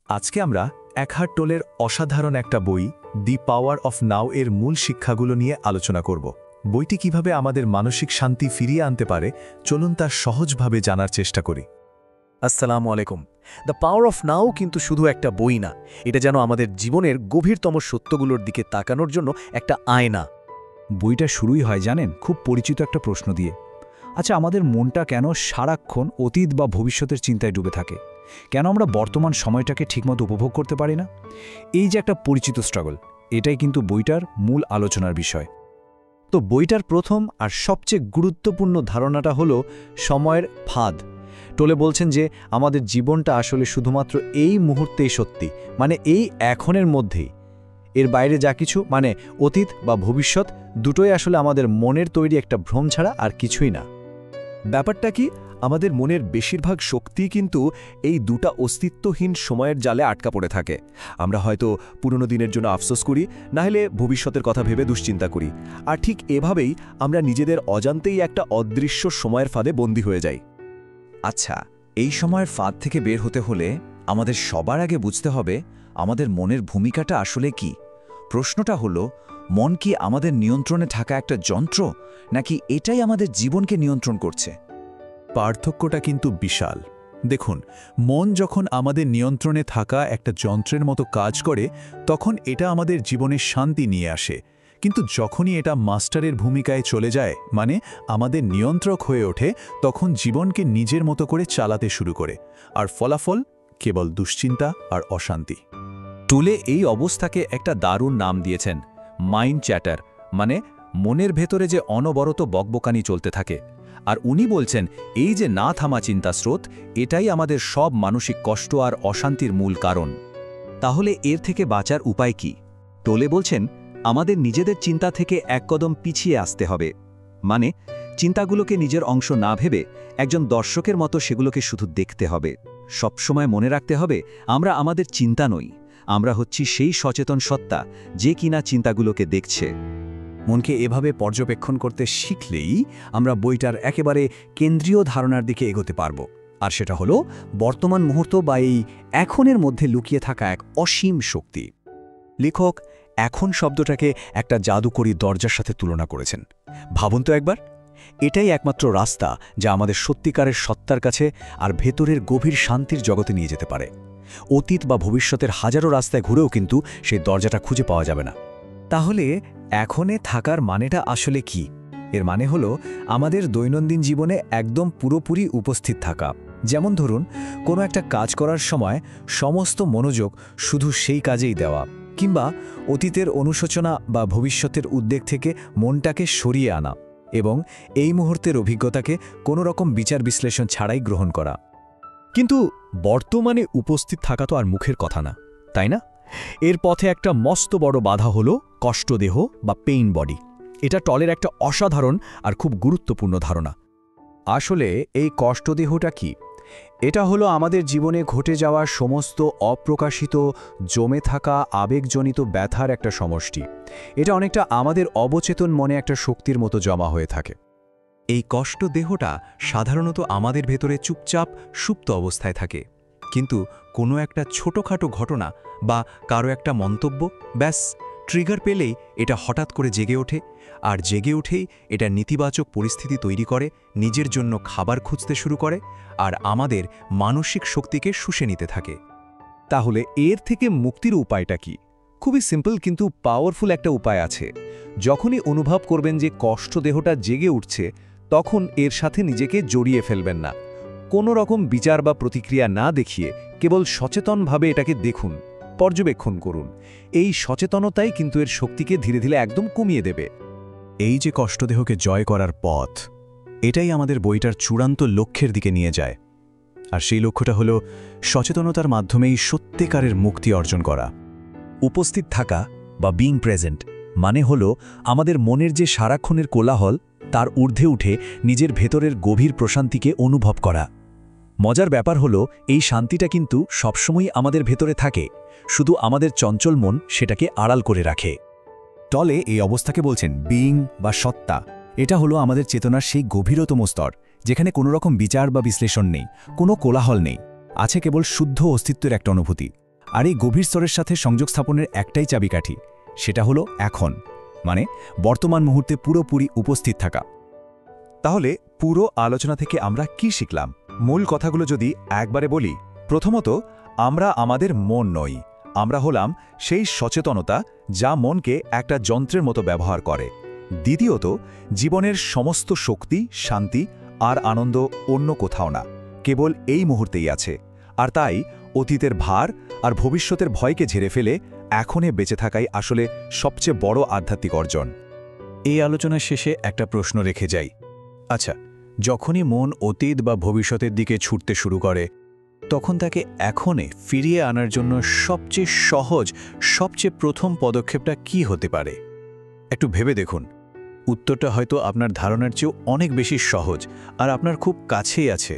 আজকে আমরা একহার্ট টোলের অসাধারণ একটা বই দি পাওয়ার অফ নাও এর মূল শিক্ষাগুলো নিয়ে আলোচনা করব। বইটি কিভাবে আমাদের মানসিক শান্তি ফিরিয়ে আনতে পারে চলুন তা সহজভাবে জানার চেষ্টা করি। আসসালামু আলাইকুম। দ্য পাওয়ার অফ নাও কিন্তু শুধু একটা বই না, এটা যেন আমাদের জীবনের গভীরতম সত্যগুলোর দিকে তাকানোর জন্য একটা আয়না। বইটা শুরুই হয় জানেন খুব পরিচিত একটা প্রশ্ন দিয়ে। আচ্ছা, আমাদের মনটা কেন সারাক্ষণ অতীত বা ভবিষ্যতের চিন্তায় ডুবে থাকে? কেন আমরা বর্তমান সময়টাকে ঠিকমতো উপভোগ করতে পারি না? এই যে একটা পরিচিত স্ট্রাগল, এটাই কিন্তু বইটার মূল আলোচনার বিষয়। তো বইটার প্রথম আর সবচেয়ে গুরুত্বপূর্ণ ধারণাটা হলো সময়ের ফাঁদ। টোলে বলছেন যে আমাদের জীবনটা আসলে শুধুমাত্র এই মুহূর্তেই সত্যি, মানে এই এখনের মধ্যেই। এর বাইরে যা কিছু মানে অতীত বা ভবিষ্যৎ দুটোই আসলে আমাদের মনের তৈরি একটা ভ্রম ছাড়া আর কিছুই না। ব্যাপারটা কি, আমাদের মনের বেশিরভাগ শক্তি কিন্তু এই দুটা অস্তিত্বহীন সময়ের জালে আটকা পড়ে থাকে। আমরা হয়তো পুরনো দিনের জন্য আফসোস করি, না হলে ভবিষ্যতের কথা ভেবে দুশ্চিন্তা করি। আর ঠিক এভাবেই আমরা নিজেদের অজান্তেই একটা অদৃশ্য সময়ের ফাঁদে বন্দী হয়ে যাই। আচ্ছা, এই সময়ের ফাঁদ থেকে বের হতে হলে আমাদের সবার আগে বুঝতে হবে আমাদের মনের ভূমিকাটা আসলে কি। প্রশ্নটা হলো, মন কি আমাদের নিয়ন্ত্রণে থাকা একটা যন্ত্র, নাকি এটাই আমাদের জীবনকে নিয়ন্ত্রণ করছে? পার্থক্যটা কিন্তু বিশাল। দেখুন, মন যখন আমাদের নিয়ন্ত্রণে থাকা একটা যন্ত্রের মতো কাজ করে তখন এটা আমাদের জীবনে শান্তি নিয়ে আসে। কিন্তু যখনই এটা মাস্টারের ভূমিকায় চলে যায়, মানে আমাদের নিয়ন্ত্রক হয়ে ওঠে, তখন জীবনকে নিজের মতো করে চালাতে শুরু করে, আর ফলাফল কেবল দুশ্চিন্তা আর অশান্তি। টুলে এই অবস্থাকে একটা দারুণ নাম দিয়েছেন, মাইন্ড চ্যাটার, মানে মনের ভেতরে যে অনবরত বকবকানি চলতে থাকে। আর উনি বলছেন এই যে না থামা চিন্তা স্রোত, এটাই আমাদের সব মানসিক কষ্ট আর অশান্তির মূল কারণ। তাহলে এর থেকে বাঁচার উপায় কি? টোলে বলছেন আমাদের নিজেদের চিন্তা থেকে এক কদম পিছিয়ে আসতে হবে। মানে চিন্তাগুলোকে নিজের অংশ না ভেবে একজন দর্শকের মতো সেগুলোকে শুধু দেখতে হবে। সবসময় মনে রাখতে হবে আমরা আমাদের চিন্তা নই, আমরা হচ্ছি সেই সচেতন সত্তা যে কিনা চিন্তাগুলোকে দেখছে। মনকে এভাবে পর্যবেক্ষণ করতে শিখলেই আমরা বইটার একেবারে কেন্দ্রীয় ধারণার দিকে এগোতে পারব। আর সেটা হলো বর্তমান মুহূর্ত বা এই এখনের মধ্যে লুকিয়ে থাকা এক অসীম শক্তি। লেখক এখন শব্দটাকে একটা জাদুকরী দরজার সাথে তুলনা করেছেন। ভাবুন তো একবার, এটাই একমাত্র রাস্তা যা আমাদের সত্যিকারের সত্তার কাছে আর ভেতরের গভীর শান্তির জগতে নিয়ে যেতে পারে। অতীত বা ভবিষ্যতের হাজারো রাস্তায় ঘুরেও কিন্তু সেই দরজাটা খুঁজে পাওয়া যাবে না। তাহলে এখনে থাকার মানেটা আসলে কি? এর মানে হলো আমাদের দৈনন্দিন জীবনে একদম পুরোপুরি উপস্থিত থাকা। যেমন ধরুন, কোনো একটা কাজ করার সময় সমস্ত মনোযোগ শুধু সেই কাজেই দেওয়া, কিংবা অতীতের অনুশোচনা বা ভবিষ্যতের উদ্বেগ থেকে মনটাকে সরিয়ে আনা এবং এই মুহূর্তের অভিজ্ঞতাকে কোনো রকম বিচার বিশ্লেষণ ছাড়াই গ্রহণ করা। কিন্তু বর্তমানে উপস্থিত থাকা তো আর মুখের কথা না, তাই না? এর পথে একটা মস্ত বড় বাধা হলো কষ্টদেহ বা পেইন বডি। এটা টলের একটা অসাধারণ আর খুব গুরুত্বপূর্ণ ধারণা। আসলে এই কষ্টদেহটা কি? এটা হলো আমাদের জীবনে ঘটে যাওয়া সমস্ত অপ্রকাশিত জমে থাকা আবেগজনিত ব্যথার একটা সমষ্টি। এটা অনেকটা আমাদের অবচেতন মনে একটা শক্তির মতো জমা হয়ে থাকে। এই কষ্ট দেহটা সাধারণত আমাদের ভেতরে চুপচাপ সুপ্ত অবস্থায় থাকে, কিন্তু কোনো একটা ছোটোখাটো ঘটনা বা কারো একটা মন্তব্য, ব্যাস ট্রিগার পেলেই এটা হঠাৎ করে জেগে ওঠে। আর জেগে উঠেই এটা নেতিবাচক পরিস্থিতি তৈরি করে, নিজের জন্য খাবার খুঁজতে শুরু করে আর আমাদের মানসিক শক্তিকে শুষে নিতে থাকে। তাহলে এর থেকে মুক্তির উপায়টা কি? খুবই সিম্পল কিন্তু পাওয়ারফুল একটা উপায় আছে। যখনই অনুভব করবেন যে কষ্ট দেহটা জেগে উঠছে, তখন এর সাথে নিজেকে জড়িয়ে ফেলবেন না। কোনো রকম বিচার বা প্রতিক্রিয়া না দেখিয়ে কেবল সচেতনভাবে এটাকে দেখুন, পর্যবেক্ষণ করুন। এই সচেতনতাই কিন্তু এর শক্তিকে ধীরে ধীরে একদম কমিয়ে দেবে। এই যে কষ্টদেহকে জয় করার পথ, এটাই আমাদের বইটার চূড়ান্ত লক্ষ্যের দিকে নিয়ে যায়। আর সেই লক্ষ্যটা হলো সচেতনতার মাধ্যমেই সত্যিকারের মুক্তি অর্জন করা। উপস্থিত থাকা বা বিইং প্রেজেন্ট মানে হলো আমাদের মনের যে সারাক্ষণের কোলাহল, তার ঊর্ধ্বে উঠে নিজের ভেতরের গভীর প্রশান্তিকে অনুভব করা। মজার ব্যাপার হলো এই শান্তিটা কিন্তু সবসময়ই আমাদের ভেতরে থাকে, শুধু আমাদের চঞ্চল মন সেটাকে আড়াল করে রাখে। টলে এই অবস্থাকে বলছেন বিইং বা সত্তা। এটা হলো আমাদের চেতনার সেই গভীরতম স্তর, যেখানে কোনো রকম বিচার বা বিশ্লেষণ নেই, কোনো কোলাহল নেই, আছে কেবল শুদ্ধ অস্তিত্বের একটা অনুভূতি। আর এই গভীর স্তরের সাথে সংযোগ স্থাপনের একটাই চাবিকাঠি, সেটা হলো এখন, মানে বর্তমান মুহূর্তে পুরোপুরি উপস্থিত থাকা। তাহলে পুরো আলোচনা থেকে আমরা কি শিখলাম? মূল কথাগুলো যদি একবারে বলি, প্রথমত, আমরা আমাদের মন নই, আমরা হলাম সেই সচেতনতা যা মনকে একটা যন্ত্রের মতো ব্যবহার করে। দ্বিতীয়ত, জীবনের সমস্ত শক্তি, শান্তি আর আনন্দ অন্য কোথাও না, কেবল এই মুহূর্তেই আছে। আর তাই অতীতের ভার আর ভবিষ্যতের ভয়কে ঝেড়ে ফেলে এখনে বেঁচে থাকাই আসলে সবচেয়ে বড় আধ্যাত্মিক অর্জন। এই আলোচনার শেষে একটা প্রশ্ন রেখে যাই। আচ্ছা, যখনই মন অতীত বা ভবিষ্যতের দিকে ছুটতে শুরু করে, তখন তাকে এখনে ফিরিয়ে আনার জন্য সবচেয়ে সহজ, সবচেয়ে প্রথম পদক্ষেপটা কি হতে পারে? একটু ভেবে দেখুন। উত্তরটা হয়তো আপনার ধারণার চেয়েও অনেক বেশি সহজ আর আপনার খুব কাছেই আছে।